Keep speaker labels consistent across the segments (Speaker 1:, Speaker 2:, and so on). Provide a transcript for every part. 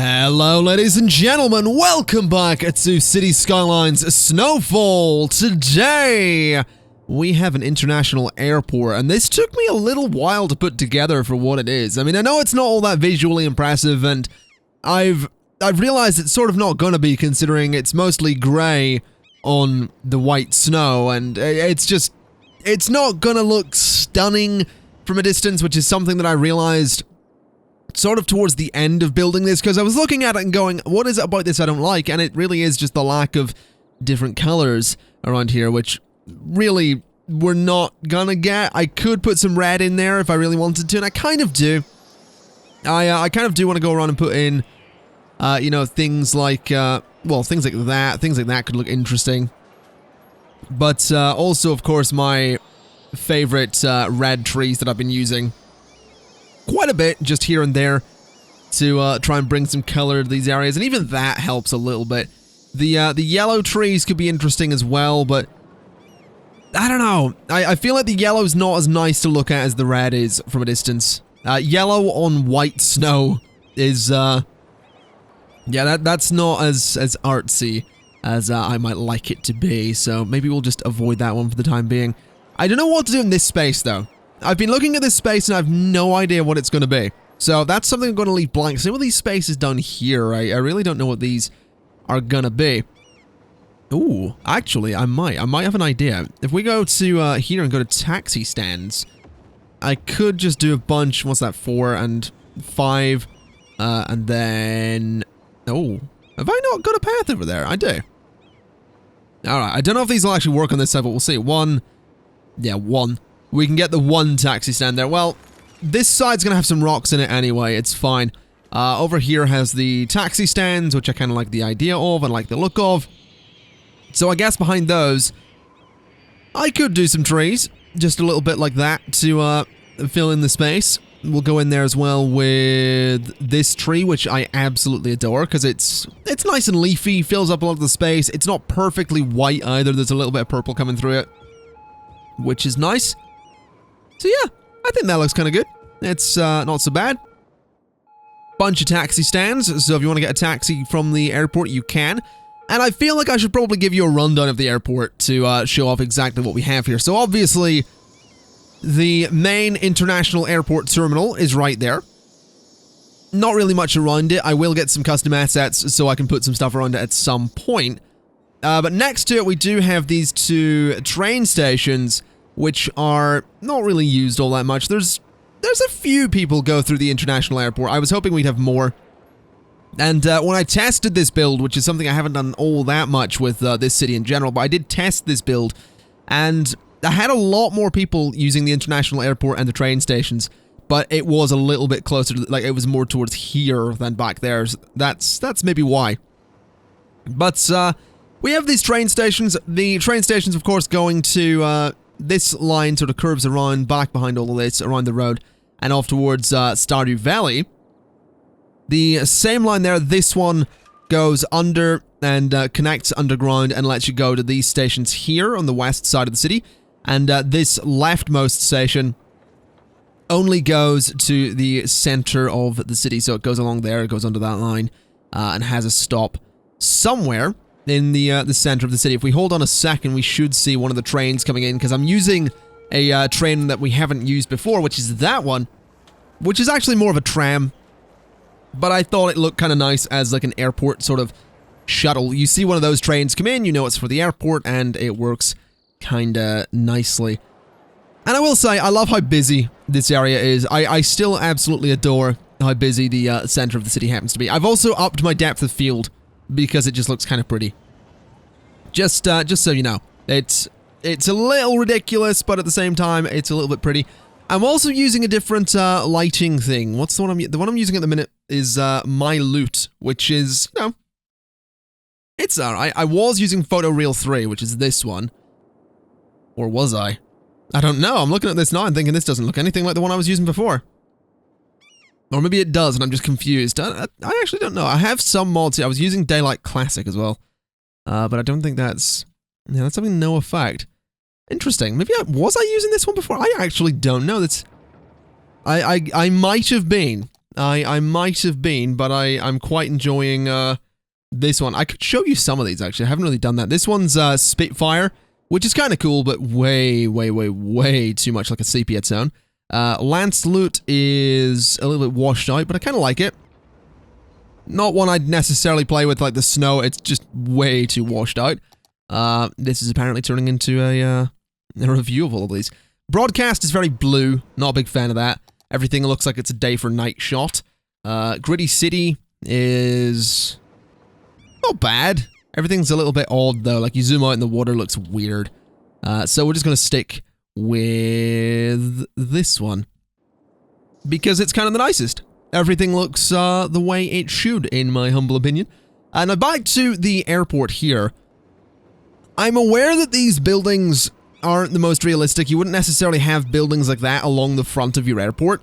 Speaker 1: Hello ladies and gentlemen, welcome back to City Skylines Snowfall. Today, we have an international airport, and this took me a little while to put together for what it is. I mean, I know it's not all that visually impressive, and I've realized it's sort of not gonna be, considering it's mostly grey on the white snow, and it's not gonna look stunning from a distance, which is something that I realized sort of towards the end of building this, because I was looking at it and going, what is it about this I don't like? And it really is just the lack of different colors around here, which really we're not gonna get. I could put some red in there if I really wanted to, and I kind of do. I kind of do want to go around and put in, you know, things like, well, things like that. Things like that could look interesting. But also, of course, my favorite red trees that I've been using quite a bit, just here and there, to try and bring some color to these areas, and even that helps a little bit. The yellow trees could be interesting as well, but I don't know. I feel like the yellow's not as nice to look at as the red is from a distance. Yellow on white snow is, yeah, that's not as artsy as I might like it to be, so maybe we'll just avoid that one for the time being. I don't know what to do in this space, though. I've been looking at this space and I have no idea what it's going to be. So that's something I'm going to leave blank. Some of these spaces down here, I really don't know what these are going to be. Ooh, actually, I might have an idea. If we go to here and go to taxi stands, I could just do a bunch. What's that, 4 and 5, and then, oh, have I not got a path over there? I do. Alright, I don't know if these will actually work on this side, but we'll see. 1, yeah, 1. We can get the 1 taxi stand there. Well, this side's gonna have some rocks in it anyway, it's fine. Over here has the taxi stands, which I kind of like the idea of and like the look of. So I guess behind those, I could do some trees, just a little bit like that, to fill in the space. We'll go in there as well with this tree, which I absolutely adore, because it's nice and leafy, fills up a lot of the space. It's not perfectly white either, there's a little bit of purple coming through it, which is nice. So yeah, I think that looks kind of good. It's not so bad. Bunch of taxi stands, so if you want to get a taxi from the airport, you can. And I feel like I should probably give you a rundown of the airport to show off exactly what we have here. So obviously, the main international airport terminal is right there. Not really much around it. I will get some custom assets so I can put some stuff around it at some point. But next to it, we do have these 2 train stations, which are not really used all that much. There's a few people go through the international airport. I was hoping we'd have more. And when I tested this build, which is something I haven't done all that much with this city in general, but I did test this build, and I had a lot more people using the international airport and the train stations, but it was a little bit closer to, like, it was more towards here than back there. So that's maybe why. But we have these train stations. The train stations, of course, going to this line sort of curves around back behind all of this, around the road, and off towards Stardew Valley. The same line there, this one goes under and connects underground and lets you go to these stations here on the west side of the city. And this leftmost station only goes to the center of the city, so it goes along there, it goes under that line, and has a stop somewhere in the center of the city. If we hold on a second, we should see one of the trains coming in, because I'm using a train that we haven't used before, which is that one, which is actually more of a tram, but I thought it looked kind of nice as like an airport sort of shuttle. You see one of those trains come in, you know it's for the airport, and it works kind of nicely. And I will say, I love how busy this area is. I still absolutely adore how busy the center of the city happens to be. I've also upped my depth of field, because it just looks kind of pretty. Just so you know, it's a little ridiculous, but at the same time, it's a little bit pretty. I'm also using a different lighting thing. What's the one I'm using at the minute is My Loot, which is, you know, it's alright. I was using Photoreal 3, which is this one, or was I? I don't know. I'm looking at this now and thinking this doesn't look anything like the one I was using before. Or maybe it does, and I'm just confused. I actually don't know. I have some mods here. I was using Daylight Classic as well. But I don't think that's... Yeah, that's having no effect. Interesting. Maybe was I using this one before? I actually don't know. That's... I might have been. I might have been, but I'm quite enjoying this one. I could show you some of these, actually. I haven't really done that. This one's Spitfire, which is kind of cool, but way too much like a sepia tone. Lancelot is a little bit washed out, but I kind of like it. Not one I'd necessarily play with like the snow, it's just way too washed out. This is apparently turning into a review of all of these. Broadcast is very blue, not a big fan of that. Everything looks like it's a day for night shot. Gritty City is not bad. Everything's a little bit odd though, like you zoom out and the water looks weird. So we're just gonna stick with this one. Because it's kind of the nicest. Everything looks the way it should, in my humble opinion. And now back to the airport here. I'm aware that these buildings aren't the most realistic. You wouldn't necessarily have buildings like that along the front of your airport.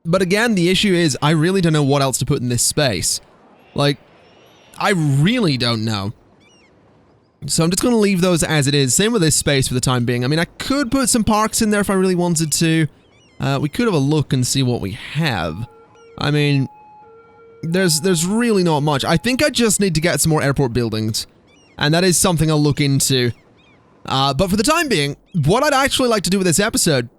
Speaker 1: But again, the issue is, I really don't know what else to put in this space. Like, I really don't know. So I'm just going to leave those as it is. Same with this space for the time being. I mean, I could put some parks in there if I really wanted to. We could have a look and see what we have. I mean, there's really not much. I think I just need to get some more airport buildings. And that is something I'll look into. But for the time being, what I'd actually like to do with this episode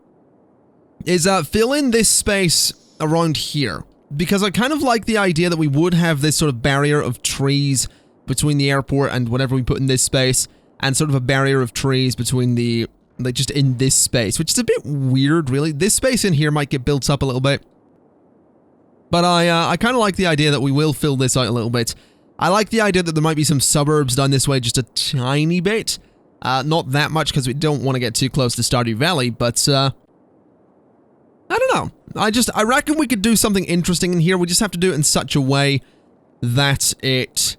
Speaker 1: is fill in this space around here. Because I kind of like the idea that we would have this sort of barrier of trees between the airport and whatever we put in this space, and sort of a barrier of trees between the, like, just in this space, which is a bit weird, really. This space in here might get built up a little bit. But I kind of like the idea that we will fill this out a little bit. I like the idea that there might be some suburbs down this way just a tiny bit. Not that much, because we don't want to get too close to Stardew Valley, but, I don't know. I reckon we could do something interesting in here. We just have to do it in such a way that it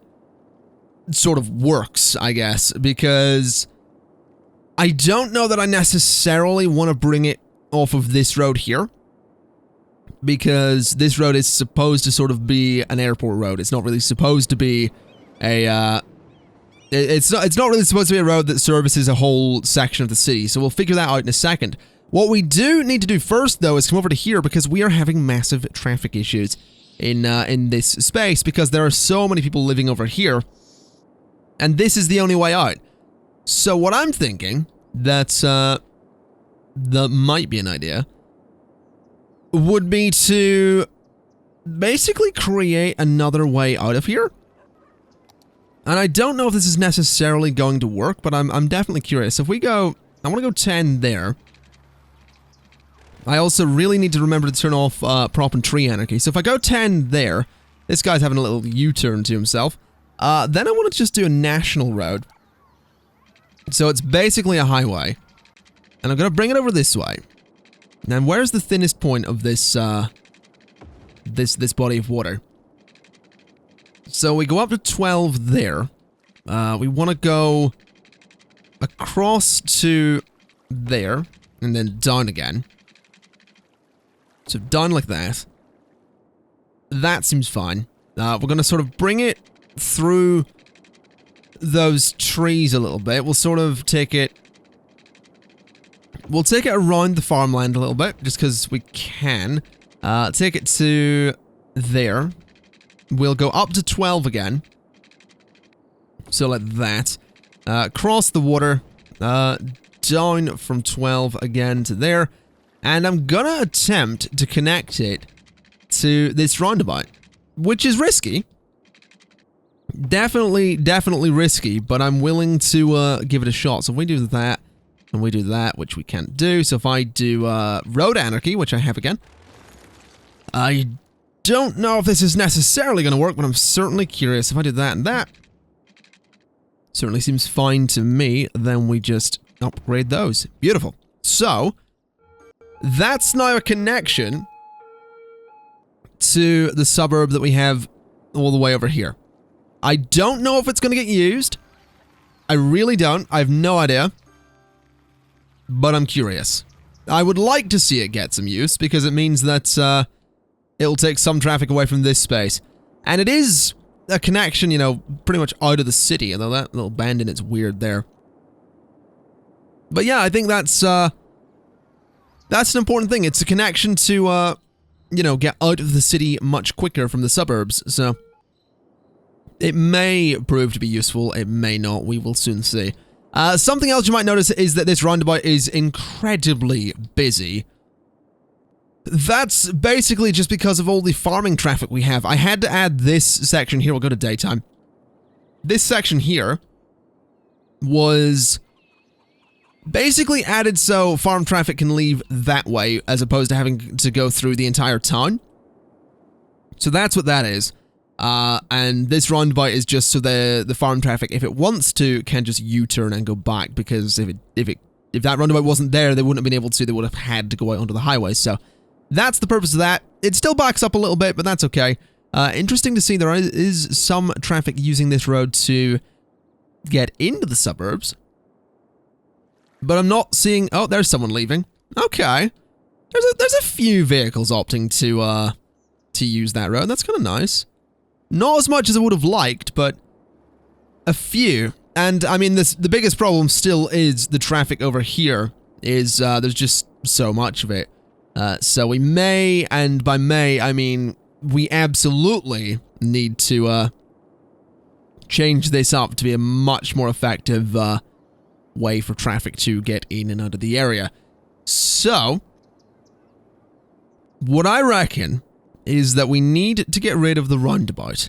Speaker 1: sort of works, I guess, because I don't know that I necessarily want to bring it off of this road here, because this road is supposed to sort of be an airport road. It's not really supposed to be a, it's not really supposed to be a road that services a whole section of the city, so we'll figure that out in a second. What we do need to do first, though, is come over to here, because we are having massive traffic issues in this space, because there are so many people living over here, and this is the only way out. So what I'm thinking, that might be an idea, would be to basically create another way out of here. And I don't know if this is necessarily going to work, but I'm definitely curious. If we go, I want to go 10 there. I also really need to remember to turn off prop and tree anarchy. So if I go 10 there, this guy's having a little U-turn to himself. Then I want to just do a national road. So it's basically a highway. And I'm going to bring it over this way. Now, where's the thinnest point of this, this body of water? So we go up to 12 there. We want to go across to there, and then down again. So down like that. That seems fine. We're going to sort of bring it through those trees a little bit. We'll sort of take it... We'll take it around the farmland a little bit, just because we can. Take it to there. We'll go up to 12 again. So like that. Cross the water. Down from 12 again to there. And I'm gonna attempt to connect it to this roundabout. Which is risky. Definitely risky, but I'm willing to give it a shot. So if we do that, and we do that, which we can't do. So if I do road anarchy, which I have again. I don't know if this is necessarily going to work, but I'm certainly curious. If I do that and that, certainly seems fine to me. Then we just upgrade those. Beautiful. So, that's now a connection to the suburb that we have all the way over here. I don't know if it's going to get used. I really don't. I have no idea. But I'm curious. I would like to see it get some use, because it means that, it'll take some traffic away from this space. And it is a connection, you know, pretty much out of the city, although that little bend in it's weird there. But yeah, I think that's an important thing. It's a connection to you know, get out of the city much quicker from the suburbs, so it may prove to be useful, it may not, we will soon see. Something else you might notice is that this roundabout is incredibly busy. That's basically just because of all the farming traffic we have. I had to add this section here, we'll go to daytime. This section here was basically added so farm traffic can leave that way, as opposed to having to go through the entire town. So that's what that is. And this roundabout is just so the farm traffic, if it wants to, can just U-turn and go back, because if that roundabout wasn't there, they wouldn't have been able to, they would have had to go out onto the highway, so that's the purpose of that. It still backs up a little bit, but that's okay. Interesting to see there is some traffic using this road to get into the suburbs. But I'm not seeing... Oh, there's someone leaving. Okay. There's a few vehicles opting to use that road. That's kind of nice. Not as much as I would have liked, but a few. And, I mean, the biggest problem still is the traffic over here. There's just so much of it. So we may, and by may, I mean, we absolutely need to change this up to be a much more effective way for traffic to get in and out of the area. So, what I reckon is that we need to get rid of the roundabout.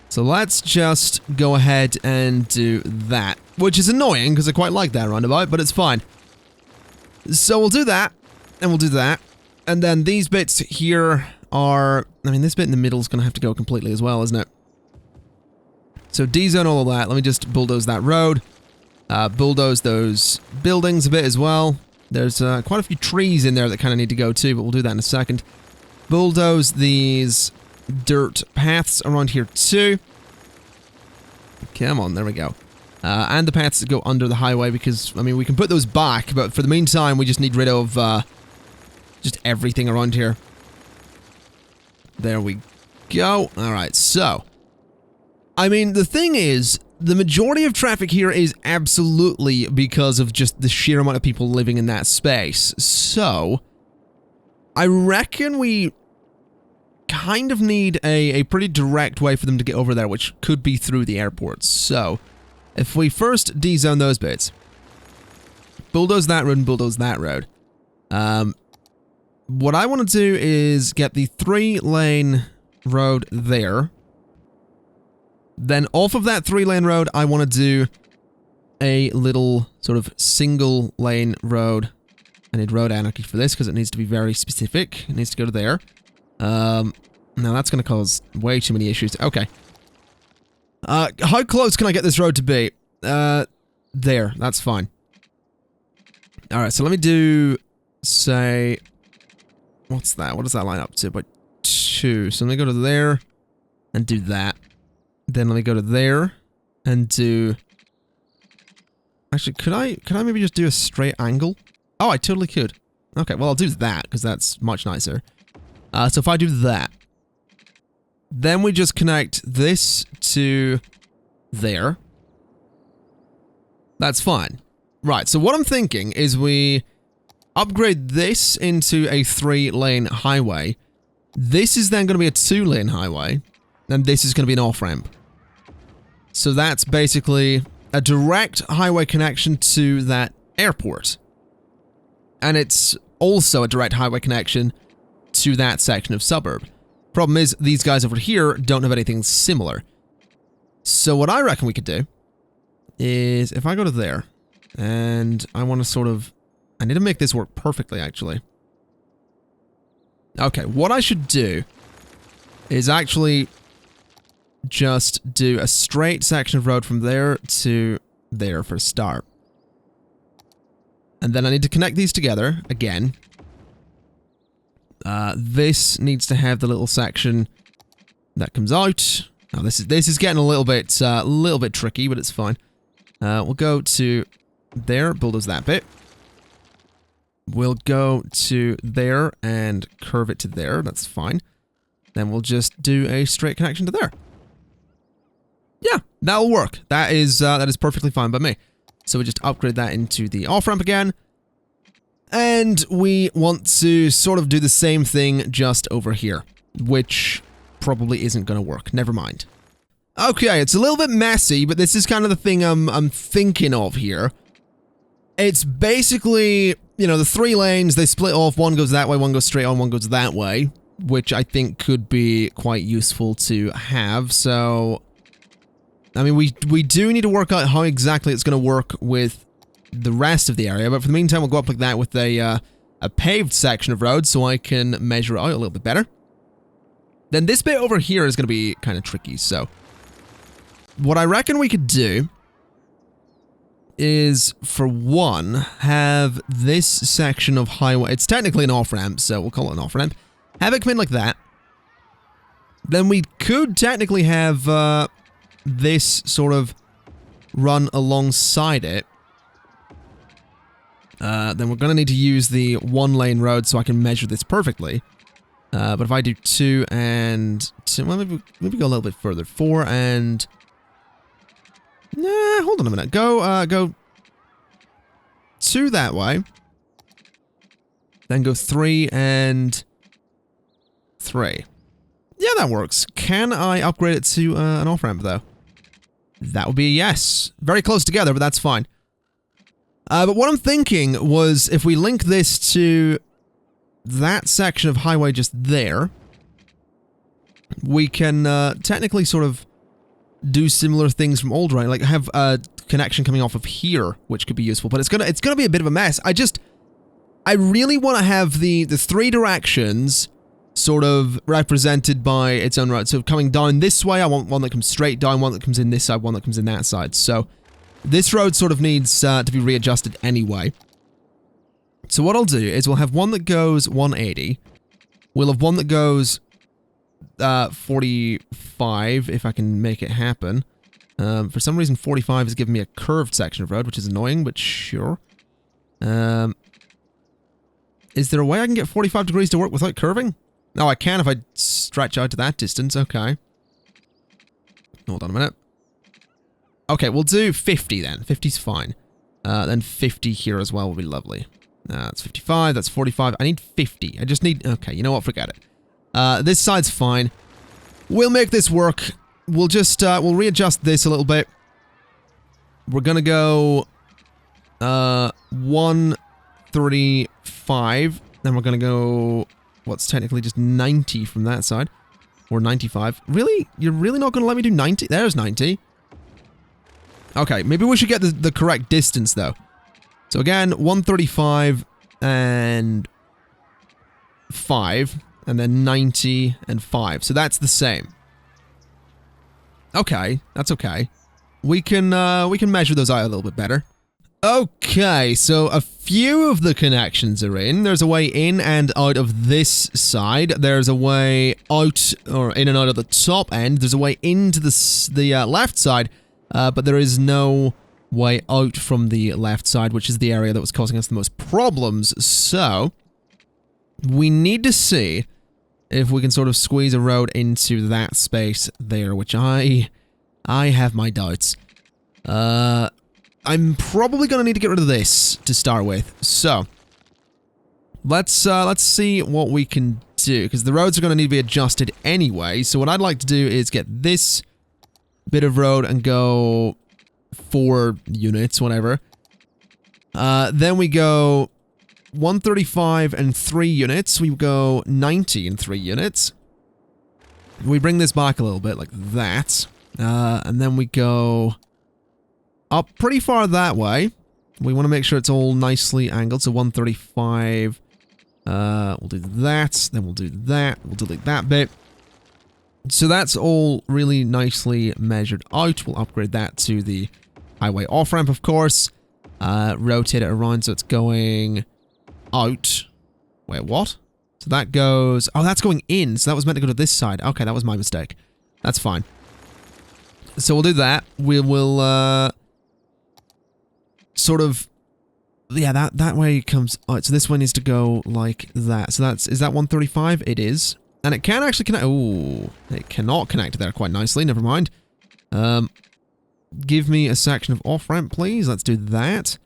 Speaker 1: So let's just go ahead and do that, which is annoying because I quite like that roundabout, but it's fine. So we'll do that, and we'll do that, and then these bits here are... I mean, this bit in the middle is going to have to go completely as well, isn't it? So D-zone all of that. Let me just bulldoze that road. Bulldoze those buildings a bit as well. There's quite a few trees in there that kind of need to go too, but we'll do that in a second. Bulldoze these dirt paths around here too. Come on, there we go. And the paths that go under the highway, because, I mean, we can put those back, but for the meantime, we just need rid of just everything around here. There we go. Alright, so... I mean, the thing is, the majority of traffic here is absolutely because of just the sheer amount of people living in that space. So, I reckon we kind of need a pretty direct way for them to get over there, which could be through the airport. So, if we first D-zone those bits, bulldoze that road and bulldoze that road, what I want to do is get the 3-lane road there. Then off of that 3-lane road, I want to do a little sort of single lane road. I need road anarchy for this because it needs to be very specific. It needs to go to there. Now that's going to cause way too many issues. Okay. How close can I get this road to be? There. That's fine. Alright, so let me do, say... What's that? What does that line up to? About 2. So let me go to there and do that. Then let me go to there and do... Actually, could I maybe just do a straight angle? Oh, I totally could. Okay, well, I'll do that, because that's much nicer. So if I do that, then we just connect this to there. That's fine. Right, so what I'm thinking is we upgrade this into a 3-lane highway. This is then going to be a 2-lane highway. And this is going to be an off-ramp. So that's basically a direct highway connection to that airport. And it's also a direct highway connection to that section of suburb. Problem is, these guys over here don't have anything similar. So what I reckon we could do is, if I go to there, and I want to sort of... I need to make this work perfectly, actually. Okay, what I should do is actually... just do a straight section of road from there to there for a start. And then I need to connect these together again. This needs to have the little section that comes out. Now this is getting a little bit tricky, but it's fine. We'll go to there, bulldoze that bit. We'll go to there and curve it to there. That's fine. Then we'll just do a straight connection to there. Yeah, that'll work. That is perfectly fine by me. So we just upgrade that into the off-ramp again. And we want to sort of do the same thing just over here, which probably isn't going to work. Never mind. Okay, it's a little bit messy, but this is kind of the thing I'm thinking of here. It's basically, you know, the 3 lanes, they split off. One goes that way, one goes straight on, one goes that way, which I think could be quite useful to have. So, I mean, we do need to work out how exactly it's going to work with the rest of the area, but for the meantime, we'll go up like that with a paved section of road so I can measure it out a little bit better. Then this bit over here is going to be kind of tricky, so what I reckon we could do is, for one, have this section of highway. It's technically an off-ramp, so we'll call it an off-ramp. Have it come in like that. Then we could technically have this sort of run alongside it. Then we're going to need to use the 1-lane road so I can measure this perfectly. But if I do 2 and 2, well, maybe go a little bit further. 4 and... Nah, hold on a minute. Go 2 that way. Then go 3 and 3. Yeah, that works. Can I upgrade it to an off-ramp, though? That would be a yes. Very close together, but that's fine. But what I'm thinking was, if we link this to that section of highway just there, we can technically sort of do similar things from old, right? Like have a connection coming off of here, which could be useful, but it's gonna be a bit of a mess. I really want to have the 3 directions sort of represented by its own route. So coming down this way, I want one that comes straight down, one that comes in this side, one that comes in that side. So this road sort of needs to be readjusted anyway. So what I'll do is we'll have one that goes 180. We'll have one that goes 45, if I can make it happen. For some reason, 45 is giving me a curved section of road, which is annoying, but sure. Is there a way I can get 45 degrees to work without curving? No, I can if I stretch out to that distance. Okay. Hold on a minute. Okay, we'll do 50 then. 50's fine. Then 50 here as well will be lovely. That's 55, that's 45. I need 50. I just need... Okay, you know what? Forget it. This side's fine. We'll make this work. We'll just, we'll readjust this a little bit. We're gonna go, 135. Then we're gonna go, what's technically just 90 from that side. Or 95. Really? You're really not gonna let me do 90? There's 90. Okay, maybe we should get the correct distance, though. So again, 135 and 5. And then 90 and 5. So that's the same. Okay, that's okay. We can measure those out a little bit better. Okay, so a few of the connections are in. There's a way in and out of this side. There's a way out, or in and out of the top end. There's a way into the left side, but there is no way out from the left side, which is the area that was causing us the most problems. So we need to see if we can sort of squeeze a road into that space there, which I have my doubts. I'm probably going to need to get rid of this to start with. So let's see what we can do, because the roads are going to need to be adjusted anyway. So what I'd like to do is get this bit of road and go 4 units, whatever. Then we go 135 and 3 units. We go 90 and 3 units. We bring this back a little bit like that. And then we go up pretty far that way. We want to make sure it's all nicely angled. So 135. We'll do that. Then we'll do that. We'll delete that bit. So that's all really nicely measured out. We'll upgrade that to the highway off-ramp, of course. Rotate it around so it's going out. Wait, what? So that goes... Oh, that's going in. So that was meant to go to this side. Okay, that was my mistake. That's fine. So we'll do that. We will, sort of... Yeah, that way comes out. So this one needs to go like that. So that's... Is that 135? It is. And it can actually connect... Ooh. It cannot connect there quite nicely. Never mind. Give me a section of off-ramp, please. Let's do that.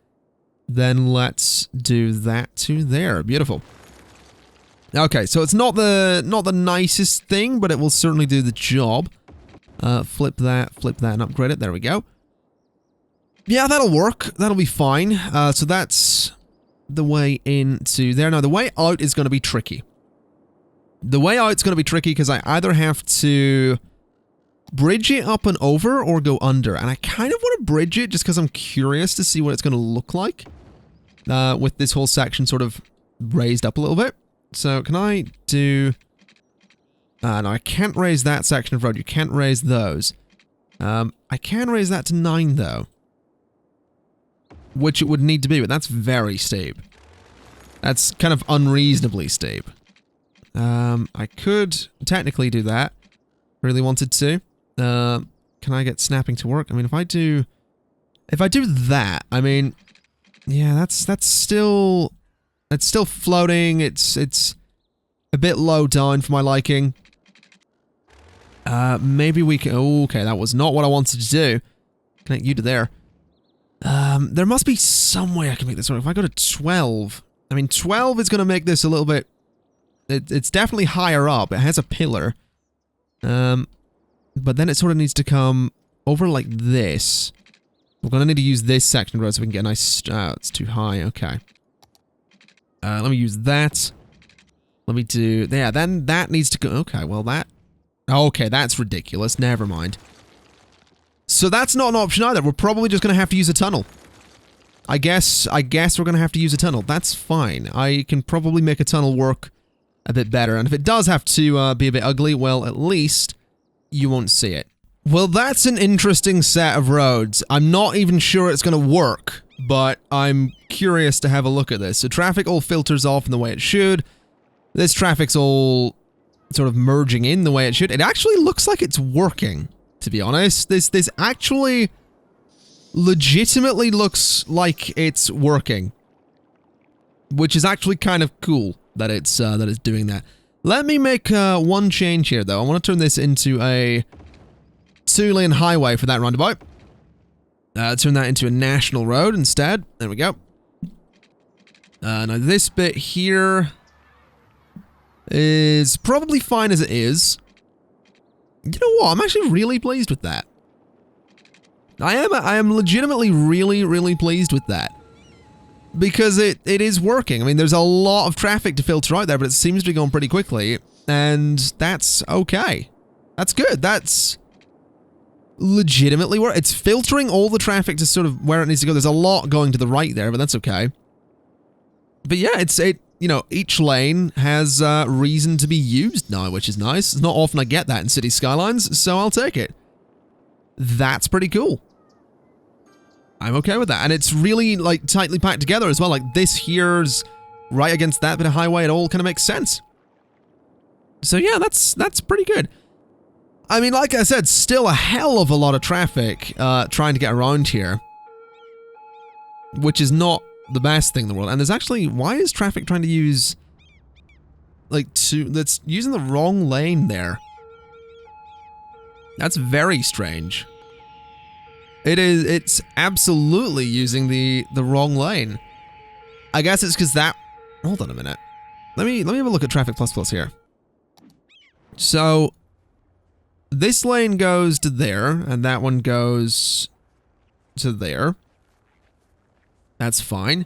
Speaker 1: then let's do that to there. Beautiful. Okay, so it's not the nicest thing, but it will certainly do the job. Flip that, and upgrade it. There we go. Yeah, that'll work. That'll be fine. So that's the way into there. Now, the way out is going to be tricky. The way out's going to be tricky because I either have to bridge it up and over or go under. And I kind of want to bridge it just because I'm curious to see what it's going to look like with this whole section sort of raised up a little bit. So can I do... no, I can't raise that section of road. You can't raise those. I can raise that to 9 though. Which it would need to be, but that's very steep. That's kind of unreasonably steep. I could technically do that. Really wanted to. Can I get snapping to work? I mean, if I do that, I mean, yeah, that's still floating. It's a bit low down for my liking. Maybe we can, okay, that was not what I wanted to do. Connect you to there. There must be some way I can make this work. If I go to 12, I mean, 12 is going to make this a little bit, it's definitely higher up. It has a pillar. But then it sort of needs to come over like this. We're going to need to use this section of road so we can get a nice... it's too high. Okay. Let me use that. Let me do... Yeah, then that needs to go... Okay, well that... Okay, that's ridiculous. Never mind. So that's not an option either. We're probably just going to have to use a tunnel. I guess we're going to have to use a tunnel. That's fine. I can probably make a tunnel work a bit better. And if it does have to be a bit ugly, well, at least you won't see it. Well, that's an interesting set of roads. I'm not even sure it's going to work, but I'm curious to have a look at this. So traffic all filters off in the way it should. This traffic's all sort of merging in the way it should. It actually looks like it's working, to be honest. This actually legitimately looks like it's working, which is actually kind of cool that it's doing that. Let me make one change here, though. I want to turn this into a 2-lane highway for that roundabout. Turn that into a national road instead. There we go. Now this bit here is probably fine as it is. You know what? I'm actually really pleased with that. I am legitimately really pleased with that. Because it is working. I mean, there's a lot of traffic to filter out there, but it seems to be going pretty quickly. And that's okay. That's good. That's legitimately work. It's filtering all the traffic to sort of where it needs to go. There's a lot going to the right there, but that's okay. But yeah, you know, each lane has reason to be used now, which is nice. It's not often I get that in City Skylines, so I'll take it. That's pretty cool. I'm okay with that. And it's really, like, tightly packed together as well. Like, this here's right against that bit of highway. It all kind of makes sense. So yeah, that's pretty good. I mean, like I said, still a hell of a lot of traffic trying to get around here. Which is not the best thing in the world. And there's actually... Why is traffic trying to use... Like, that's using the wrong lane there. That's very strange. It's absolutely using the wrong lane. I guess it's because that... Hold on a minute. Let me have a look at Traffic Plus here. So, this lane goes to there, and that one goes to there. That's fine.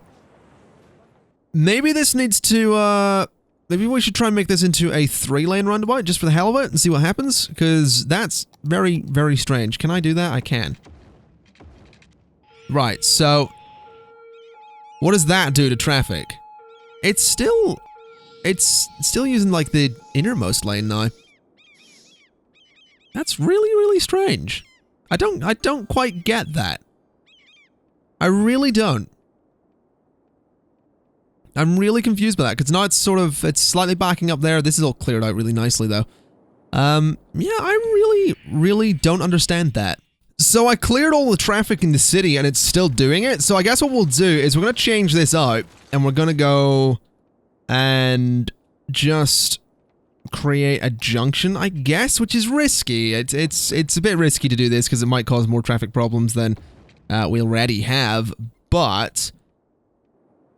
Speaker 1: Maybe this needs to, maybe we should try and make this into a 3-lane roundabout, just for the hell of it, and see what happens, because that's very strange. Can I do that? I can. Right, so... What does that do to traffic? It's still using, like, the innermost lane now. That's really strange. I don't quite get that. I really don't. I'm really confused by that, because now it's slightly backing up there. This is all cleared out really nicely, though. Yeah, I really don't understand that. So I cleared all the traffic in the city, and it's still doing it. So I guess what we'll do is we're going to change this out, and we're going to go and just create a junction, I guess, which is risky. It's a bit risky to do this, because it might cause more traffic problems than we already have, but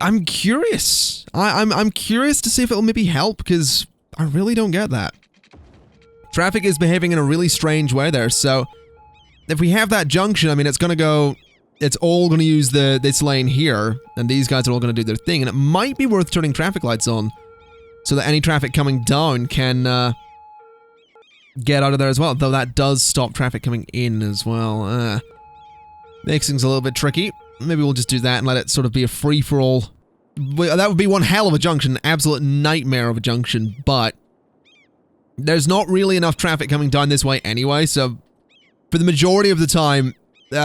Speaker 1: I'm curious. I'm curious to see if it'll maybe help, because I really don't get that. Traffic is behaving in a really strange way there, so if we have that junction, I mean, it's gonna go... It's all gonna use this lane here, and these guys are all gonna do their thing, and it might be worth turning traffic lights on so that any traffic coming down can get out of there as well, though that does stop traffic coming in as well. Makes things a little bit tricky. Maybe we'll just do that and let it sort of be a free-for-all. That would be one hell of a junction, absolute nightmare of a junction, but there's not really enough traffic coming down this way anyway, so for the majority of the time,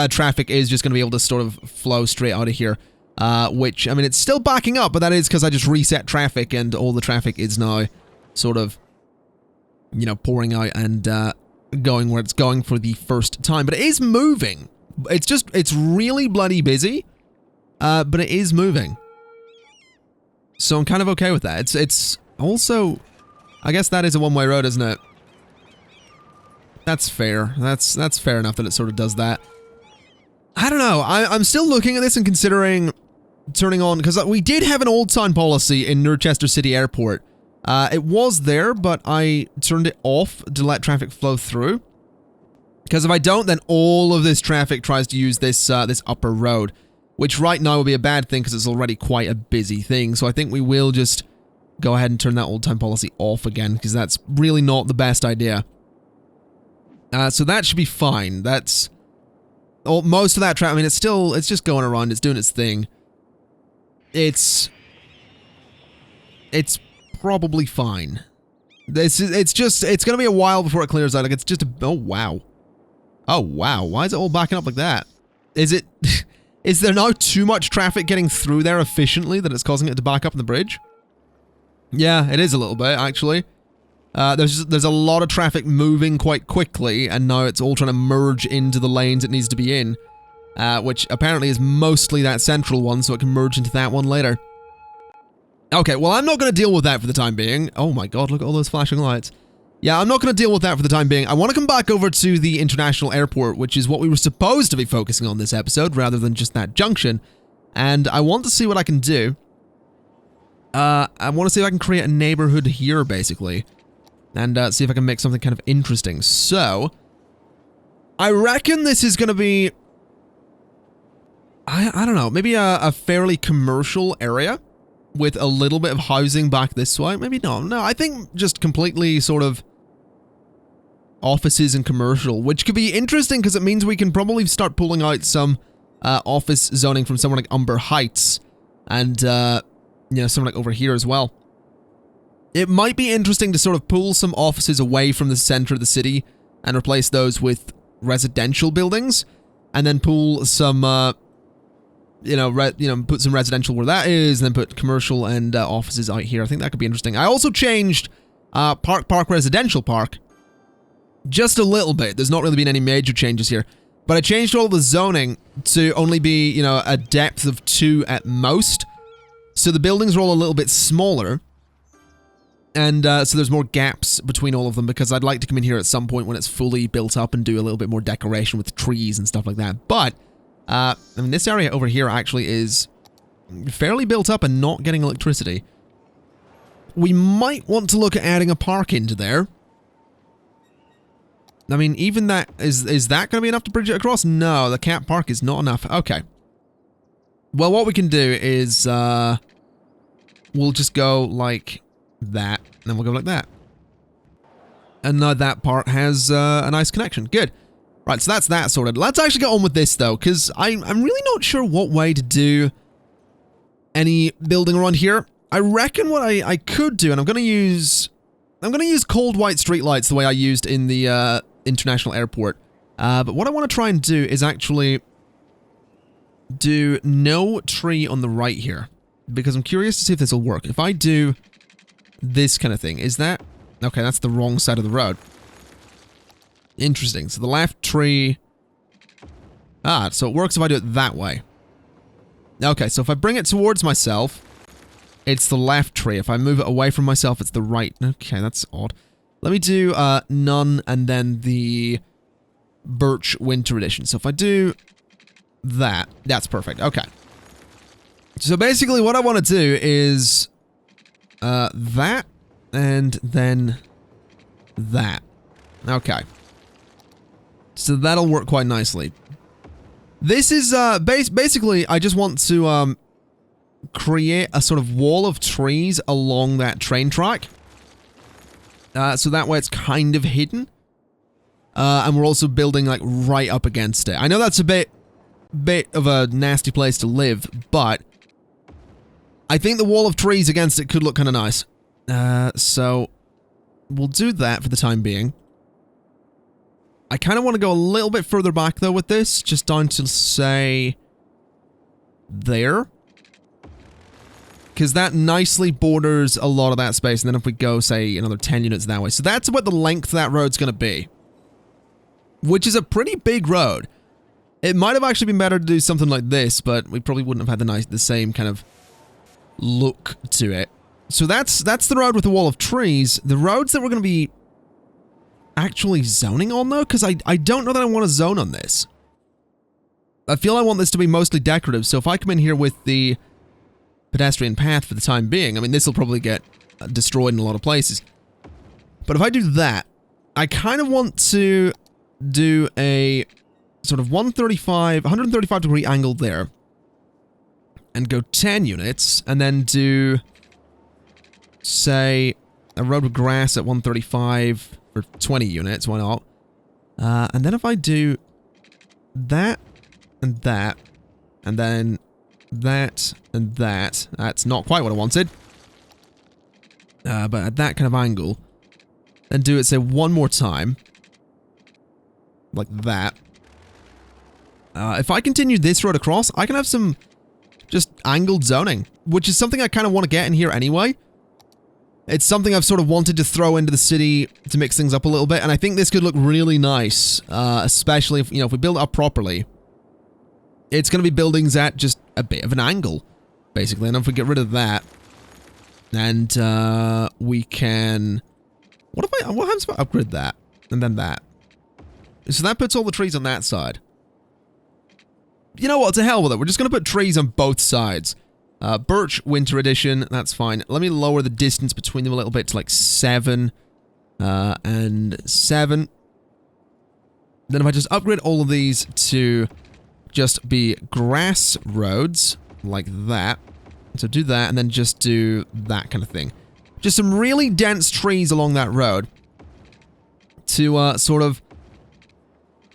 Speaker 1: traffic is just going to be able to sort of flow straight out of here, which, I mean, it's still backing up, but that is because I just reset traffic and all the traffic is now sort of, you know, pouring out and going where it's going for the first time, but it is moving. It's really bloody busy, but it is moving. So I'm kind of okay with that. It's also, I guess that is a one-way road, isn't it? That's fair. That's fair enough that it sort of does that. I don't know. I'm still looking at this and considering turning on, because we did have an old sign policy in Nurchester City Airport. It was there, but I turned it off to let traffic flow through. Because if I don't, then all of this traffic tries to use this upper road, which right now will be a bad thing because it's already quite a busy thing. So I think we will just go ahead and turn that old time policy off again, because that's really not the best idea. So that should be fine. That's most of that traffic. I mean, it's just going around. It's doing its thing. It's probably fine. It's gonna be a while before it clears out. Like, it's just oh wow. Oh wow, why is it all backing up like that? Is there now too much traffic getting through there efficiently that it's causing it to back up on the bridge? Yeah, it is a little bit, actually. There's a lot of traffic moving quite quickly, and now it's all trying to merge into the lanes it needs to be in, which apparently is mostly that central one, so it can merge into that one later. Okay, well, I'm not going to deal with that for the time being. Oh my god, look at all those flashing lights. Yeah, I'm not going to deal with that for the time being. I want to come back over to the international airport, which is what we were supposed to be focusing on this episode, rather than just that junction. And I want to see what I can do. I want to see if I can create a neighborhood here, basically. And see if I can make something kind of interesting. So, I reckon this is going to be... I don't know, maybe a fairly commercial area with a little bit of housing back this way. Maybe no, I think just completely sort of offices and commercial, which could be interesting because it means we can probably start pulling out some office zoning from somewhere like Umber Heights and, you know, somewhere like over here as well. It might be interesting to sort of pull some offices away from the center of the city and replace those with residential buildings, and then pull some, put some residential where that is, and then put commercial and offices out here. I think that could be interesting. I also changed Park Residential Park just a little bit. There's not really been any major changes here, but I changed all the zoning to only be, you know, a depth of 2 at most. So the buildings are all a little bit smaller, and so there's more gaps between all of them, because I'd like to come in here at some point when it's fully built up and do a little bit more decoration with trees and stuff like that. But I mean, this area over here actually is fairly built up and not getting electricity. We might want to look at adding a park into there. I mean, even that, is that going to be enough to bridge it across? No, the cat park is not enough. Okay. Well, what we can do is, we'll just go like that, and then we'll go like that. And now that part has a nice connection. Good. Right, so that's that sorted. Let's actually get on with this, though, because I'm really not sure what way to do any building around here. I reckon what I could do, and I'm going to use cold white streetlights the way I used in the international airport. But what I want to try and do is actually do no tree on the right here, because I'm curious to see if this will work. If I do this kind of thing, is that... Okay, that's the wrong side of the road. Interesting. So the left tree... Ah, so it works if I do it that way. Okay, so if I bring it towards myself, it's the left tree. If I move it away from myself, it's the right. Okay, that's odd. Let me do none and then the birch winter edition. So if I do that, that's perfect. Okay. So basically what I want to do is that and then that. Okay. So that'll work quite nicely. This is basically I just want to create a sort of wall of trees along that train track. So that way it's kind of hidden. And we're also building like right up against it. I know that's a bit of a nasty place to live, but I think the wall of trees against it could look kind of nice. So we'll do that for the time being. I kind of want to go a little bit further back though with this, just down to say there. Because that nicely borders a lot of that space, and then if we go, say, another 10 units that way. So that's about the length that road's going to be. Which is a pretty big road. It might have actually been better to do something like this, but we probably wouldn't have had the same kind of look to it. So that's the road with the wall of trees. The roads that we're going to be actually zoning on, though, because I don't know that I want to zone on this. I feel I want this to be mostly decorative, so if I come in here with the pedestrian path for the time being, I mean, this will probably get destroyed in a lot of places. But if I do that, I kind of want to do a sort of 135 degree angle there. And go 10 units, and then do, say, a road with grass at 135 for 20 units, why not? And then if I do that, and that, and then that, and that, that's not quite what I wanted. But at that kind of angle, then do it, say, one more time. Like that. If I continue this road across, I can have some just angled zoning, which is something I kind of want to get in here anyway. It's something I've sort of wanted to throw into the city to mix things up a little bit, and I think this could look really nice, especially if, if we build it up properly. It's going to be buildings at just a bit of an angle, basically, and if we get rid of that, and we can... What happens if I upgrade that, and then that? So that puts all the trees on that side. You know what, to hell with it. We're just going to put trees on both sides. Birch Winter Edition, that's fine. Let me lower the distance between them a little bit to like 7 and 7. Then if I just upgrade all of these to just be grass roads, like that. So do that, and then just do that kind of thing. Just some really dense trees along that road to sort of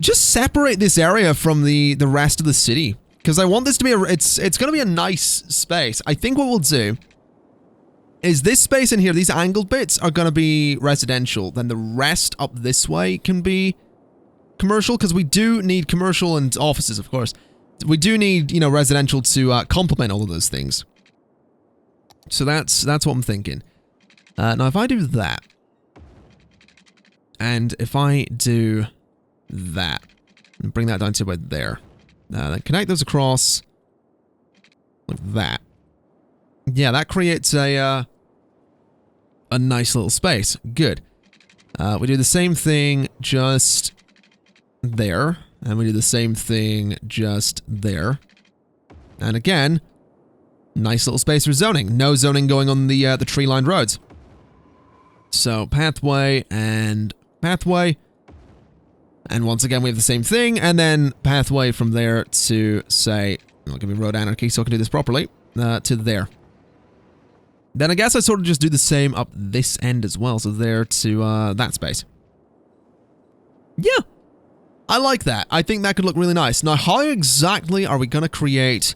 Speaker 1: just separate this area from the rest of the city. Because I want this to be it's going to be a nice space. I think what we'll do is this space in here, these angled bits are going to be residential. Then the rest up this way can be commercial, because we do need commercial and offices, of course. We do need, residential to complement all of those things. So that's what I'm thinking. Now, if I do that, and if I do that, and bring that down to about there, then connect those across like that. Yeah, that creates a nice little space. Good. We do the same thing just there, and we do the same thing just there. And again, nice little space for zoning. No zoning going on the tree-lined roads. So pathway and pathway. And once again, we have the same thing, and then pathway from there to, say, I'll give me road anarchy so I can do this properly, to there. Then I guess I sort of just do the same up this end as well, so there to that space. Yeah, I like that. I think that could look really nice. Now, how exactly are we going to create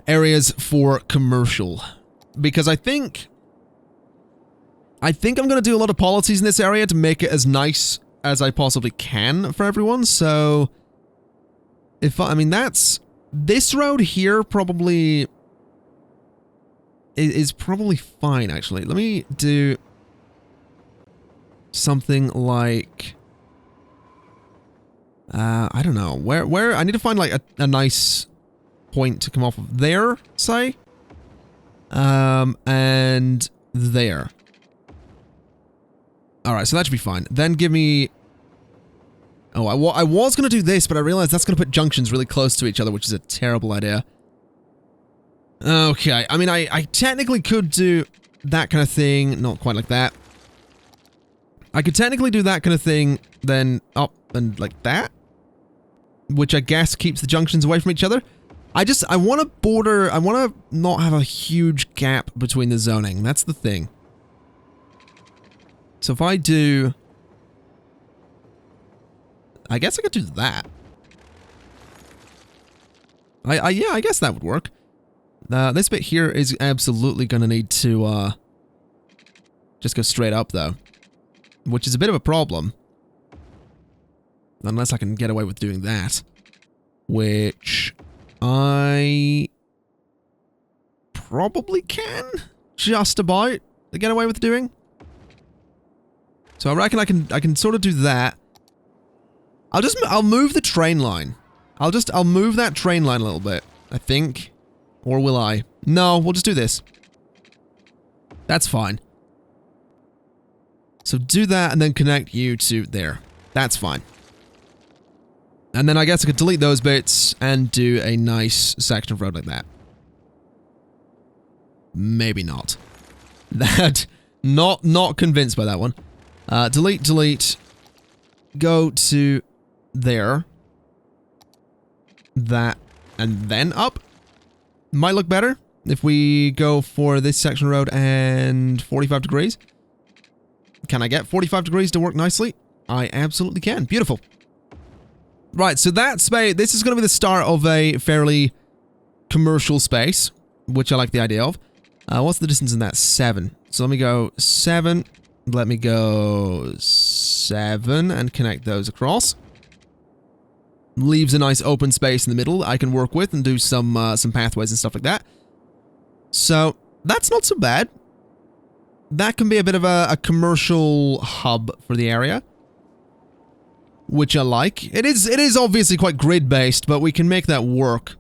Speaker 1: areas for commercial? Because I think I'm going to do a lot of policies in this area to make it as nice as I possibly can for everyone. So if I mean, that's this road here probably is probably fine, actually. Let me do something like I don't know where I need to find like a nice point to come off of there, say, and there. Alright, so that should be fine. Then give me... Oh, I was going to do this, but I realized that's going to put junctions really close to each other, which is a terrible idea. Okay, I mean, I technically could do that kind of thing, not quite like that. I could technically do that kind of thing, then up and like that, which I guess keeps the junctions away from each other. I want to not have a huge gap between the zoning. That's the thing. So if I do, I guess I could do that. Yeah, I guess that would work. This bit here is absolutely going to need to, just go straight up, though. Which is a bit of a problem. Unless I can get away with doing that. Which I probably can just about get away with doing. So I reckon I can sort of do that. I'll move the train line. I'll move that train line a little bit, I think. Or will I? No, we'll just do this. That's fine. So do that and then connect you to there. That's fine. And then I guess I could delete those bits and do a nice section of road like that. Maybe not. That, not convinced by that one. Delete. Go to there. That, and then up. Might look better if we go for this section of road and 45 degrees. Can I get 45 degrees to work nicely? I absolutely can. Beautiful. Right, so that space, this is going to be the start of a fairly commercial space, which I like the idea of. What's the distance in that? 7. So let me go 7. Let me go 7 and connect those across. Leaves a nice open space in the middle I can work with and do some pathways and stuff like that. So that's not so bad. That can be a bit of a commercial hub for the area, which I like. It is obviously quite grid-based, but we can make that work.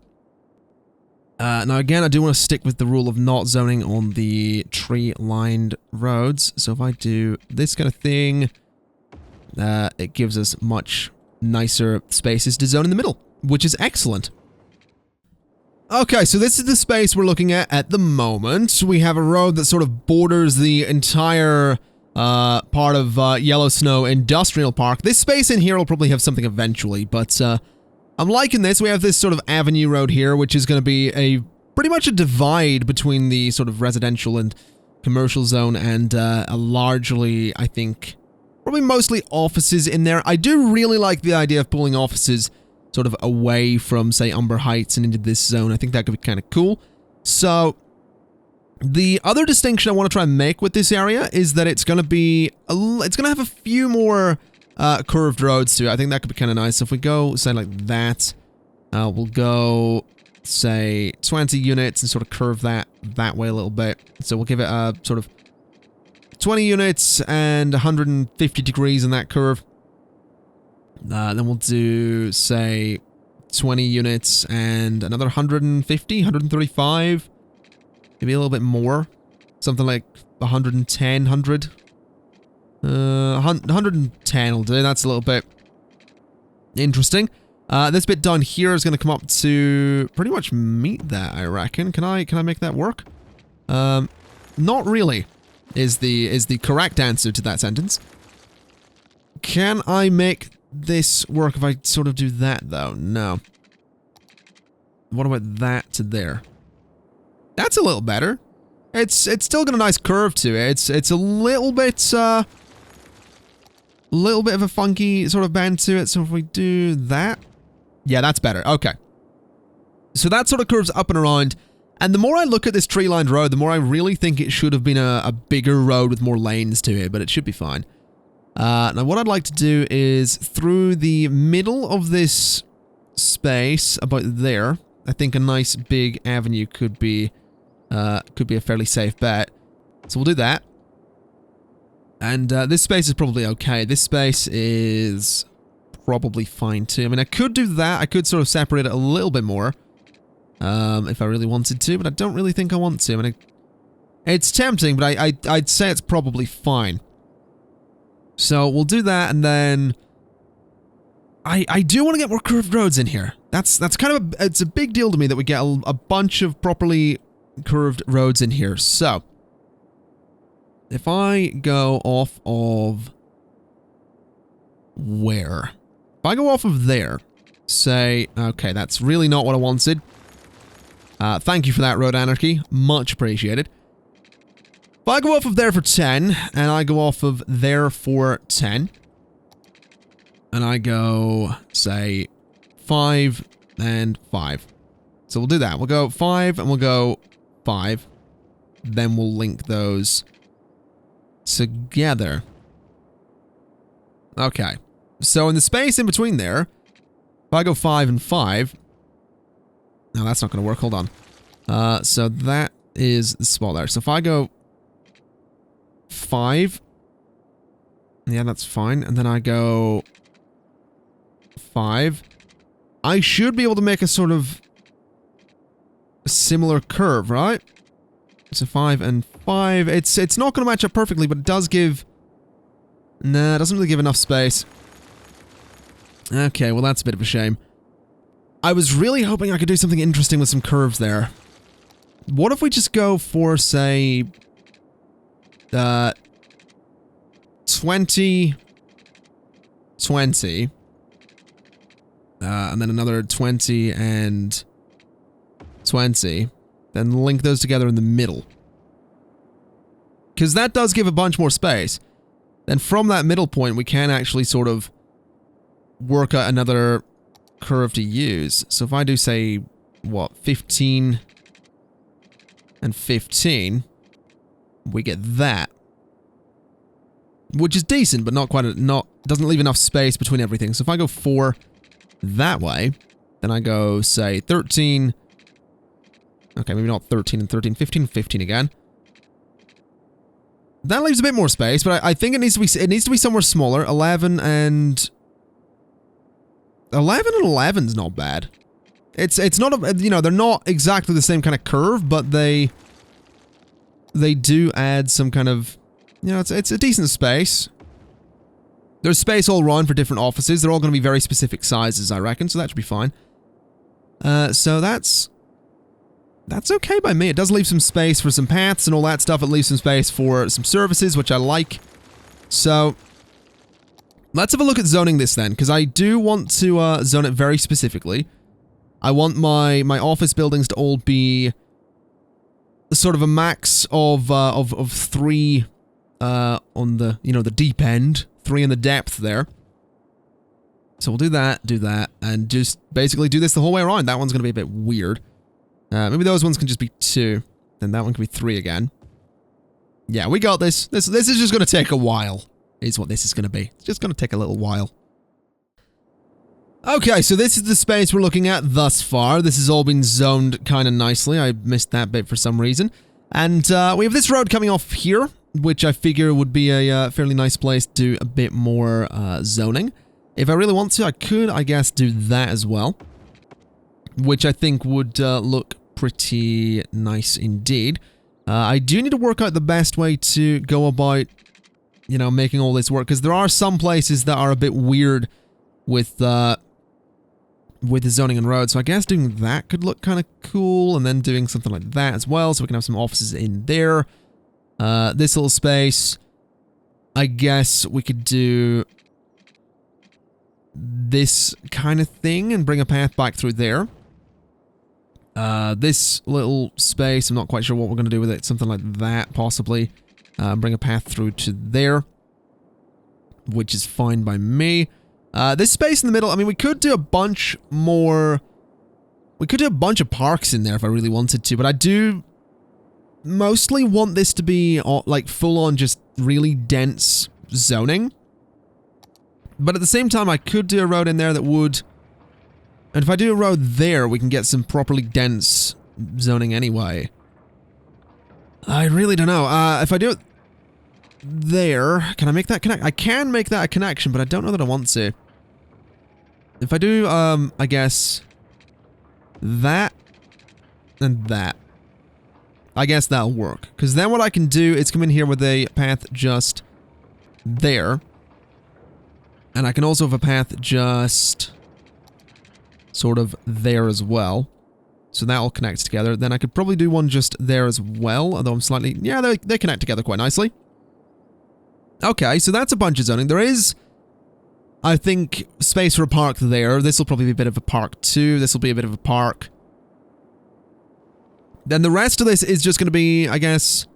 Speaker 1: Now again, I do want to stick with the rule of not zoning on the tree-lined roads. So if I do this kind of thing, it gives us much nicer spaces to zone in the middle, which is excellent. Okay, so this is the space we're looking at the moment. We have a road that sort of borders the entire part of Yellow Snow Industrial Park. This space in here will probably have something eventually, but I'm liking this. We have this sort of avenue road here, which is going to be pretty much a divide between the sort of residential and commercial zone, and a largely, I think, probably mostly offices in there. I do really like the idea of pulling offices sort of away from, say, Umber Heights and into this zone. I think that could be kind of cool. So, the other distinction I want to try and make with this area is that it's going to be, it's going to have a few more curved roads to it. I think that could be kind of nice. So if we go, say, like that, we'll go, say, 20 units and sort of curve that way a little bit. So we'll give it a sort of 20 units and 150 degrees in that curve. Then we'll do, say, 20 units and another 150, 135. Maybe a little bit more. Something like 110, 100. 110 will do. That's a little bit interesting. This bit down here is going to come up to pretty much meet that, I reckon. Can I make that work? Not really, is the correct answer to that sentence. Can I make this work if I sort of do that, though? No. What about that to there? That's a little better. It's still got a nice curve to it. It's a little bit of a funky sort of bend to it. So if we do that, yeah, that's better. Okay. So that sort of curves up and around. And the more I look at this tree-lined road, the more I really think it should have been a bigger road with more lanes to it, but it should be fine. Now what I'd like to do is through the middle of this space, about there, I think a nice big avenue could be a fairly safe bet. So we'll do that. And this space is probably okay. This space is probably fine too. I mean, I could do that. I could sort of separate it a little bit more if I really wanted to, but I don't really think I want to. I mean, it's tempting, but I'd say it's probably fine. So we'll do that, and then I do want to get more curved roads in here. That's kind of it's a big deal to me that we get a bunch of properly curved roads in here. So, if I go off of where? If I go off of there, say, okay, that's really not what I wanted. Thank you for that, Road Anarchy. Much appreciated. If I go off of there for 10, and I go off of there for 10, and I go, say, 5 and 5. So we'll do that. We'll go 5 and we'll go 5. Then we'll link those together. Okay. So in the space in between there, if I go 5 and 5... No, that's not going to work. Hold on. So that is the spot there. So if I go 5... Yeah, that's fine. And then I go 5... I should be able to make a sort of similar curve, right? So 5 and 5. It's not going to match up perfectly, but it does give... Nah, it doesn't really give enough space. Okay, well that's a bit of a shame. I was really hoping I could do something interesting with some curves there. What if we just go for, say... 20... 20... and then another 20 and 20. Then link those together in the middle. Because that does give a bunch more space. Then from that middle point, we can actually sort of work out another curve to use. So if I do, say, what, 15 and 15, we get that. Which is decent, but not quite, doesn't leave enough space between everything. So if I go 4 that way, then I go, say, 13. Okay, maybe not 13 and 13, 15 and 15 again. That leaves a bit more space, but I think it needs to be somewhere smaller. 11 and 11 is not bad. It's not a, you know, they're not exactly the same kind of curve, but they do add some kind of, you know, it's a decent space. There's space all around for different offices. They're all going to be very specific sizes, I reckon, so that should be fine. So that's okay by me. It does leave some space for some paths and all that stuff. It leaves some space for some services, which I like. So, let's have a look at zoning this then, because I do want to zone it very specifically. I want my office buildings to all be sort of a max of 3 on the, you know, the deep end. 3 in the depth there. So we'll do that, and just basically do this the whole way around. That one's going to be a bit weird. Maybe those ones can just be 2. Then that one can be 3 again. Yeah, we got this. This is just going to take a while, is what this is going to be. It's just going to take a little while. Okay, so this is the space we're looking at thus far. This has all been zoned kind of nicely. I missed that bit for some reason. And we have this road coming off here, which I figure would be a fairly nice place to do a bit more zoning. If I really want to, I could, I guess, do that as well. Which I think would look pretty nice indeed. I do need to work out the best way to go about, you know, making all this work, because there are some places that are a bit weird with the zoning and roads, so I guess doing that could look kind of cool, and then doing something like that as well, so we can have some offices in there. This little space, I guess we could do this kind of thing and bring a path back through there. This little space, I'm not quite sure what we're going to do with it. Something like that, possibly. Bring a path through to there, which is fine by me. This space in the middle, I mean, we could do a bunch more... We could do a bunch of parks in there if I really wanted to, but I do mostly want this to be, like, full-on just really dense zoning. But at the same time, I could do a road in there that would... And if I do a road there, we can get some properly dense zoning anyway. I really don't know. If I do it there, can I make that connect? I can make that a connection, but I don't know that I want to. If I do, I guess, that and that. I guess that'll work. Because then what I can do is come in here with a path just there. And I can also have a path just... sort of there as well. So that all connects together. Then I could probably do one just there as well, although I'm slightly... Yeah, they connect together quite nicely. Okay, so that's a bunch of zoning. There is, I think, space for a park there. This will probably be a bit of a park too. This will be a bit of a park. Then the rest of this is just going to be, I guess,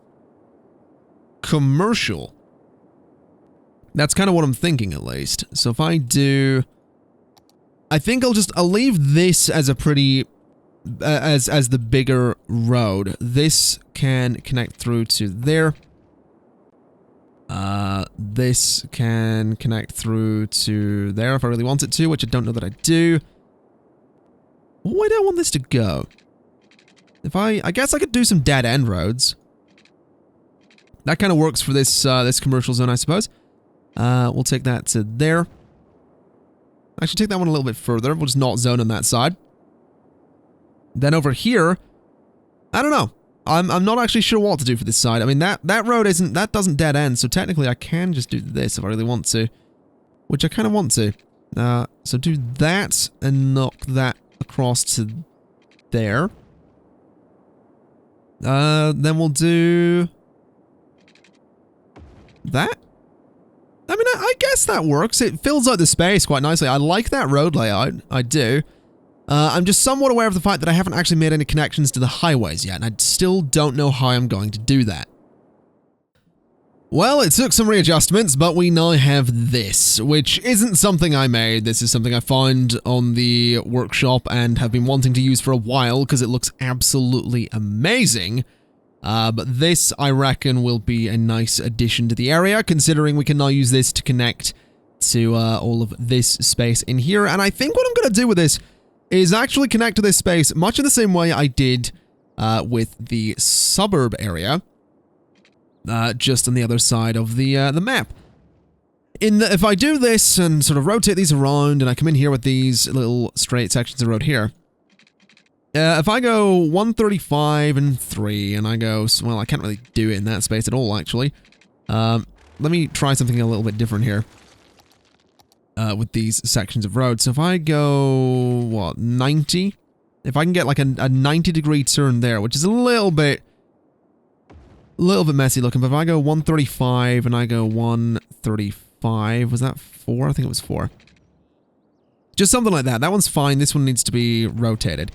Speaker 1: commercial. That's kind of what I'm thinking, at least. So if I do... I think I'll leave this as a pretty... as the bigger road. This can connect through to there. This can connect through to there if I really want it to, which I don't know that I do. Where do I want this to go? If I guess I could do some dead-end roads. That kind of works for this this commercial zone, I suppose. We'll take that to there. Actually, take that one a little bit further. We'll just not zone on that side. Then over here, I don't know. I'm not actually sure what to do for this side. I mean, that road doesn't dead end, so technically I can just do this if I really want to. Which I kind of want to. So do that and knock that across to there. Then we'll do that. I mean, I guess that works. It fills out the space quite nicely. I like that road layout. I do. I'm just somewhat aware of the fact that I haven't actually made any connections to the highways yet, and I still don't know how I'm going to do that. Well, it took some readjustments, but we now have this, which isn't something I made. This is something I found on the workshop and have been wanting to use for a while because it looks absolutely amazing. But this, I reckon, will be a nice addition to the area, considering we can now use this to connect to all of this space in here. And I think what I'm going to do with this is actually connect to this space much in the same way I did with the suburb area, just on the other side of the map. If I do this and sort of rotate these around, and I come in here with these little straight sections of road here, if I go 135 and 3, and I go, well, I can't really do it in that space at all, actually. Let me try something a little bit different here. With these sections of road. So if I go, what, 90? If I can get like a 90-degree turn there, which is a little bit messy looking, but if I go 135 and I go 135, was that 4? I think it was 4. Just something like that. That one's fine. This one needs to be rotated.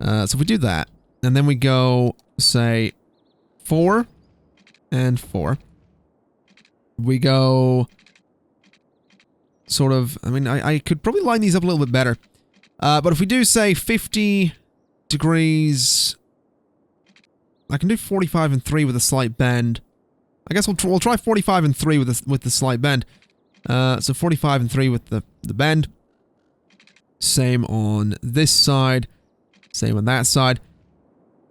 Speaker 1: So if we do that, and then we go, say, 4 and 4. We go... sort of, I mean, I could probably line these up a little bit better. But if we do, say, 50 degrees... I can do 45 and 3 with a slight bend. I guess we'll try 45 and 3 with the slight bend. So 45 and 3 with the bend. Same on this side. Same on that side.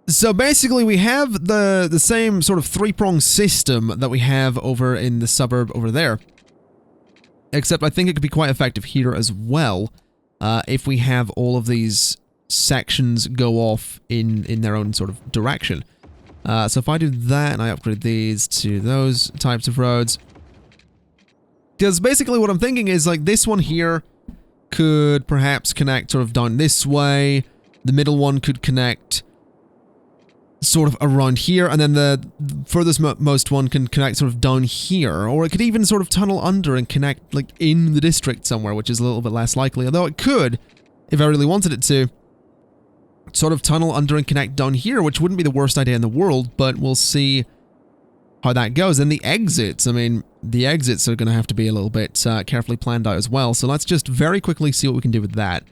Speaker 1: So basically we have the same sort of three-prong system that we have over in the suburb over there. Except I think it could be quite effective here as well, if we have all of these sections go off in their own sort of direction. So if I do that and I upgrade these to those types of roads, because basically what I'm thinking is like this one here could perhaps connect sort of down this way, the middle one could connect sort of around here, and then the furthest most one can connect sort of down here, or it could even sort of tunnel under and connect like in the district somewhere, which is a little bit less likely, although it could, if I really wanted it to, sort of tunnel under and connect down here, which wouldn't be the worst idea in the world, but we'll see how that goes. And the exits, I mean, the exits are going to have to be a little bit carefully planned out as well, so let's just very quickly see what we can do with that.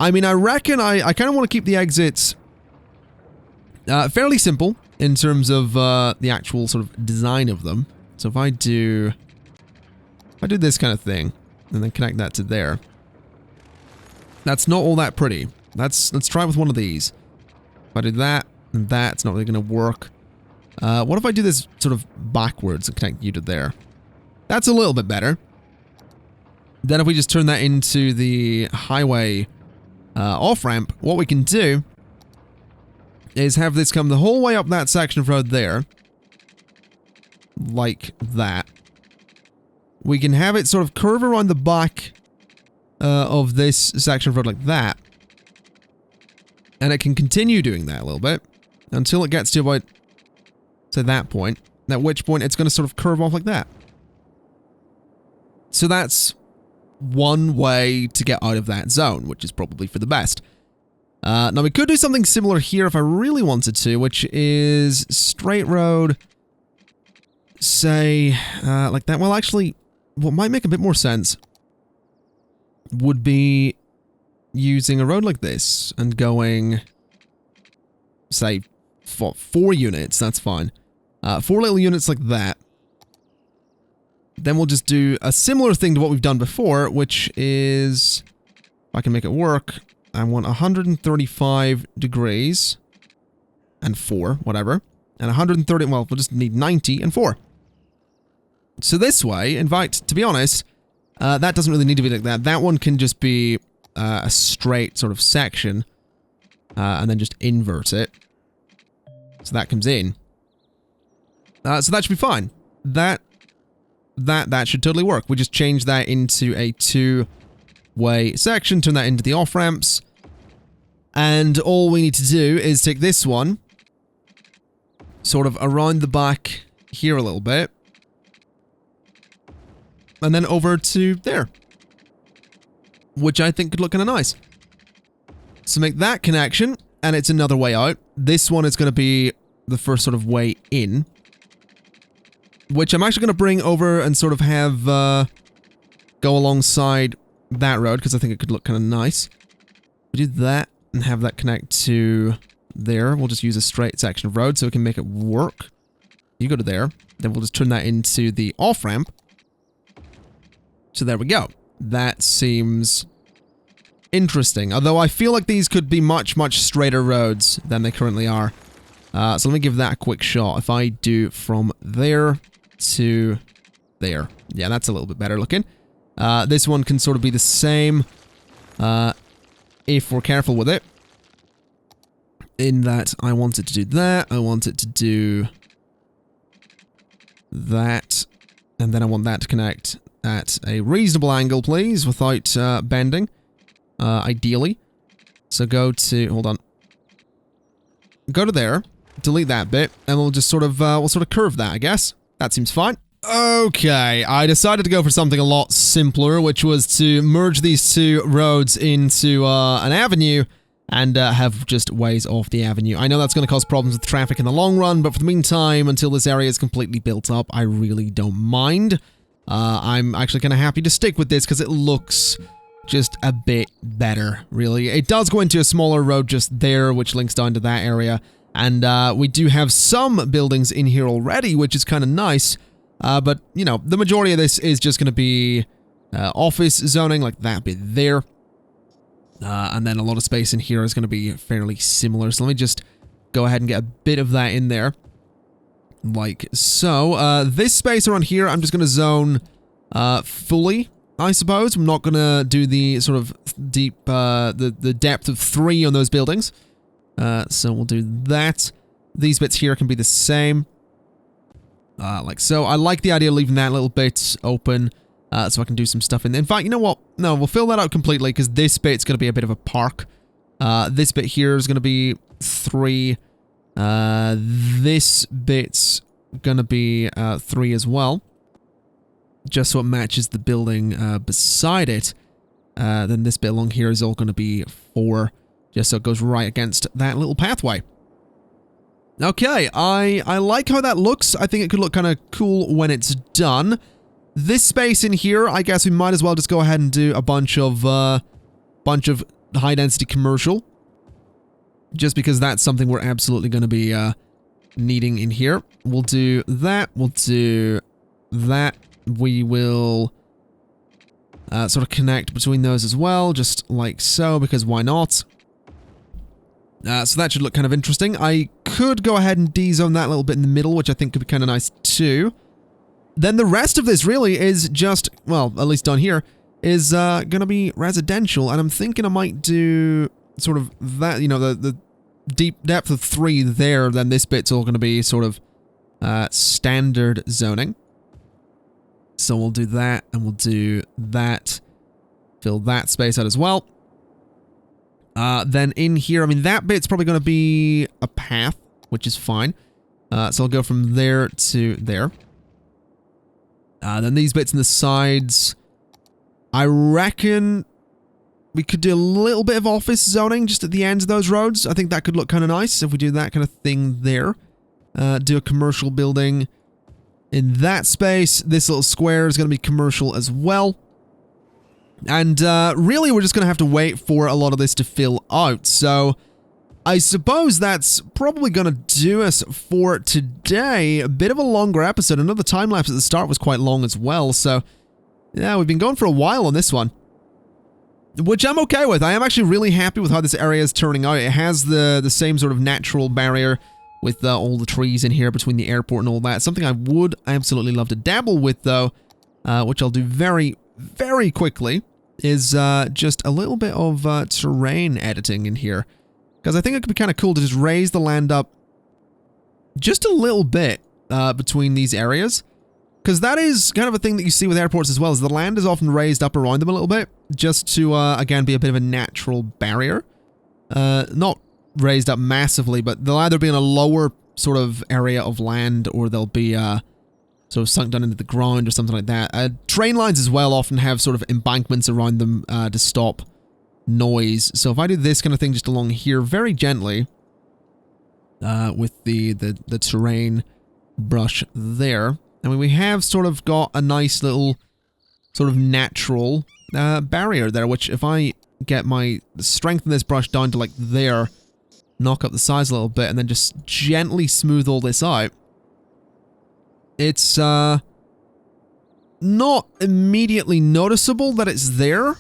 Speaker 1: I mean, I reckon I kind of want to keep the exits fairly simple in terms of the actual sort of design of them. So if I do this kind of thing and then connect that to there, that's not all that pretty. Let's try it with one of these. If I do that and that, it's not really going to work. What if I do this sort of backwards and connect you to there? That's a little bit better. Then if we just turn that into the highway off-ramp, what we can do is have this come the whole way up that section of road there. Like that. We can have it sort of curve around the back of this section of road like that. And it can continue doing that a little bit until it gets to about, say, that point, at which point it's going to sort of curve off like that. So that's one way to get out of that zone, which is probably for the best. Now, we could do something similar here if I really wanted to, which is straight road, say, like that. Well, actually, what might make a bit more sense would be using a road like this and going, say, 4 units, that's fine. 4 little units like that. Then we'll just do a similar thing to what we've done before, which is, if I can make it work, I want 135 degrees and 4, whatever. And 130, well, we'll just need 90 and 4. So this way, in fact, to be honest, that doesn't really need to be like that. That one can just be a straight sort of section, and then just invert it. So that comes in. So that should be fine. That should totally work. We just change that into a 2-way section, turn that into the off-ramps. And all we need to do is take this one, sort of around the back here a little bit, and then over to there, which I think could look kind of nice. So make that connection, and it's another way out. This one is going to be the first sort of way in, which I'm actually going to bring over and sort of have go alongside that road, because I think it could look kind of nice. We do that and have that connect to there. We'll just use a straight section of road so we can make it work. You go to there, then we'll just turn that into the off-ramp. So there we go. That seems interesting, although I feel like these could be much, much straighter roads than they currently are. So let me give that a quick shot. If I do from there to there. Yeah, that's a little bit better looking. This one can sort of be the same, if we're careful with it. In that I want it to do that, I want it to do that, and then I want that to connect at a reasonable angle, please, without bending, ideally. So go to, hold on. Go to there, delete that bit, and we'll just sort of, we'll sort of curve that, I guess. That seems fine. Okay, I decided to go for something a lot simpler, which was to merge these 2 roads into an avenue and have just ways off the avenue. I know that's going to cause problems with traffic in the long run, but for the meantime, until this area is completely built up, I really don't mind. I'm actually kind of happy to stick with this because it looks just a bit better, really. It does go into a smaller road just there, which links down to that area, and we do have some buildings in here already, which is kind of nice. But, you know, the majority of this is just going to be office zoning, like that bit there. And then a lot of space in here is going to be fairly similar. So let me just go ahead and get a bit of that in there. Like so. This space around here, I'm just going to zone fully, I suppose. I'm not going to do the sort of deep, the depth of 3 on those buildings. So we'll do that. These bits here can be the same. Like so. I like the idea of leaving that little bit open, so I can do some stuff in there. In fact, you know what? No, we'll fill that out completely, because this bit's going to be a bit of a park. This bit here is going to be 3. This bit's going to be 3 as well, just so it matches the building beside it. Then this bit along here is all going to be 4, just so it goes right against that little pathway. Okay, I like how that looks. I think it could look kind of cool when it's done. This space in here, I guess we might as well just go ahead and do a bunch of high-density commercial. Just because that's something we're absolutely going to be needing in here. We'll do that. We'll do that. We will sort of connect between those as well, just like so, because why not? So that should look kind of interesting. I could go ahead and D-zone that little bit in the middle, which I think could be kind of nice too. Then the rest of this really is just, well, at least down here, is going to be residential, and I'm thinking I might do sort of that, you know, the deep depth of 3 there, then this bit's all going to be sort of standard zoning. So we'll do that, and we'll do that, fill that space out as well. Then in here, I mean, that bit's probably going to be a path, which is fine. So I'll go from there to there. Then these bits in the sides, I reckon we could do a little bit of office zoning just at the ends of those roads. I think that could look kind of nice if we do that kind of thing there. Do a commercial building in that space. This little square is going to be commercial as well. And really, we're just going to have to wait for a lot of this to fill out. So I suppose that's probably going to do us for today. A bit of a longer episode. Another time lapse at the start was quite long as well. So yeah, we've been going for a while on this one, which I'm okay with. I am actually really happy with how this area is turning out. It has the same sort of natural barrier with all the trees in here between the airport and all that. Something I would absolutely love to dabble with, though, which I'll do very, very quickly, is just a little bit of terrain editing in here. Because I think it could be kind of cool to just raise the land up just a little bit between these areas. Because that is kind of a thing that you see with airports as well, is the land is often raised up around them a little bit, just to, again, be a bit of a natural barrier. Not raised up massively, but they'll either be in a lower sort of area of land, or they'll be sort of sunk down into the ground or something like that. Train lines as well often have sort of embankments around them to stop noise. So if I do this kind of thing just along here very gently, with the terrain brush there, I mean, we have sort of got a nice little sort of natural barrier there, which if I get my strength in this brush down to like there, knock up the size a little bit, and then just gently smooth all this out, it's not immediately noticeable that it's there,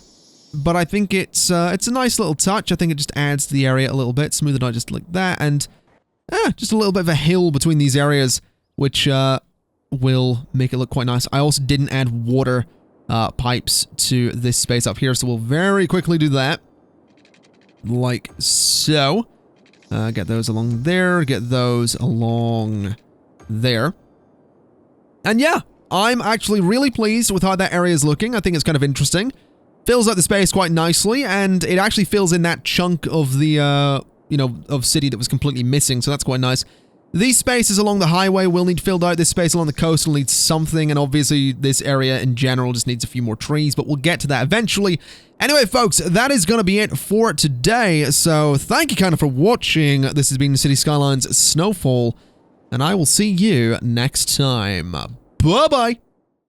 Speaker 1: but I think it's a nice little touch. I think it just adds to the area a little bit, smooth it out just like that, and just a little bit of a hill between these areas, which will make it look quite nice. I also didn't add water pipes to this space up here, so we'll very quickly do that. Like so. Get those along there, get those along there. And yeah, I'm actually really pleased with how that area is looking. I think it's kind of interesting. Fills out the space quite nicely, and it actually fills in that chunk of the, you know, of city that was completely missing, so that's quite nice. These spaces along the highway will need filled out. This space along the coast will need something, and obviously this area in general just needs a few more trees, but we'll get to that eventually. Anyway, folks, that is going to be it for today, so thank you kind of for watching. This has been City Skylines Snowfall, and I will see you next time. Bye-bye!